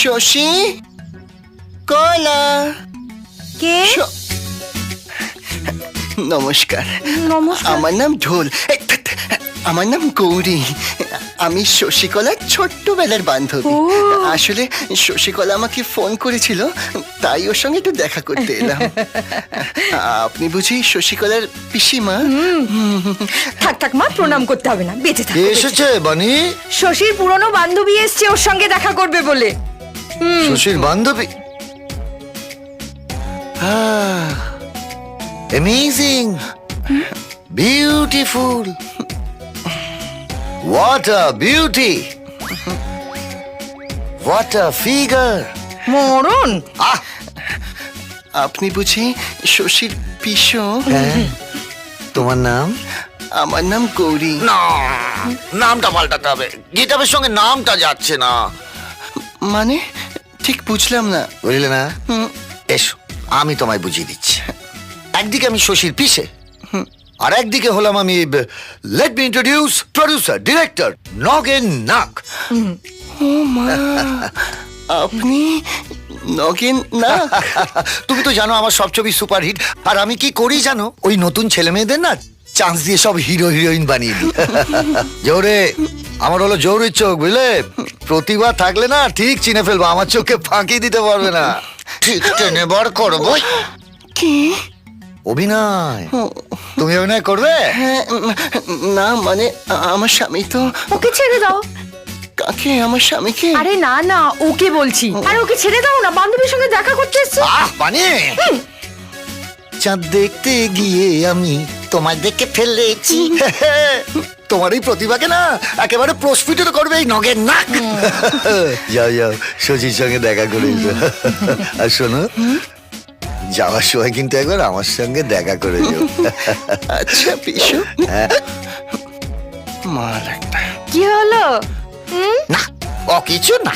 শশী, কলা। কে? নমস্কার। নমস্কার। আমার নাম ঢোল। আমার নাম গৌরী। আমি শশীকলার ছোট্টবেলার বান্ধবী। আসলে শশীকলা আমাকে ফোন করেছিল, তাই ওর সঙ্গে একটু দেখা করতে এলাম। আপনি বুঝি শশীকলার পিসিমা? থাক থাক মা, প্রণাম করতে হবে না, বেঁচে থাক। কে এসেছে বানি? শশীর পুরনো বান্ধবী এসছে ওর সঙ্গে দেখা করবে বলে। শশীর বান্ধবী? Amazing, beautiful, what a beauty, what a figure. মরণ। আপনি বুঝি শশীর পিসো? হ্যাঁ, তোমার নাম? আমার নাম গৌরী। না, নামটা পাল্টাতে হবে, গিটারের সঙ্গে নামটা যাচ্ছে না। মানে ঠিক বুঝলাম না। বুঝলে না? এসো, আমি তোমায় বুঝিয়ে দিচ্ছি। একদিকে আমি শশীর পিসে, আর একদিকে হলাম আমি, let me introduce, producer, director Nagen Nag. আপনি নগেন না? তুমি তো জানো আমার সব ছবি সুপারহিট, আর আমি কি করি জানো? ওই নতুন ছেলে মেয়েদের না চান্স দিয়ে সব হিরো হিরোইন বানিয়ে দিই। জোরে, আমার হলো জৌরির চোখ, বুঝলে? প্রতিভা থাকলে না ঠিক চিনে ফেলবো, আমার চোখে ফাঁকি দিতে পারবে না। ঠিক টেনে বার করবো। কি অভিনয়? তুমি অভিনয় করবে? হ্যাঁ, না মানে আমার স্বামী তো। ওকে ছেড়ে দাও। কাকে? আমার স্বামীকে? আরে না না, ওকে বলছি। আরে ওকে ছেড়ে দাও না, বান্ধবীর সঙ্গে দেখা করতে এসছে। মানে চাঁদ দেখতে গিয়ে আমি তোমায় দেখে ফেলেছি। তোমার এই প্রতিভাকে না একেবারে প্রস্ফুটিত করবে এই নগের নাক। যাও যাও, শশীর সঙ্গে দেখা করে এসো। আর শোনো, যাওয়ার সময় কিন্তু একবার আমার সঙ্গে দেখা করে যাও। আচ্ছা পিসু। মার একটা। কি হলো? না, ও কিছু না।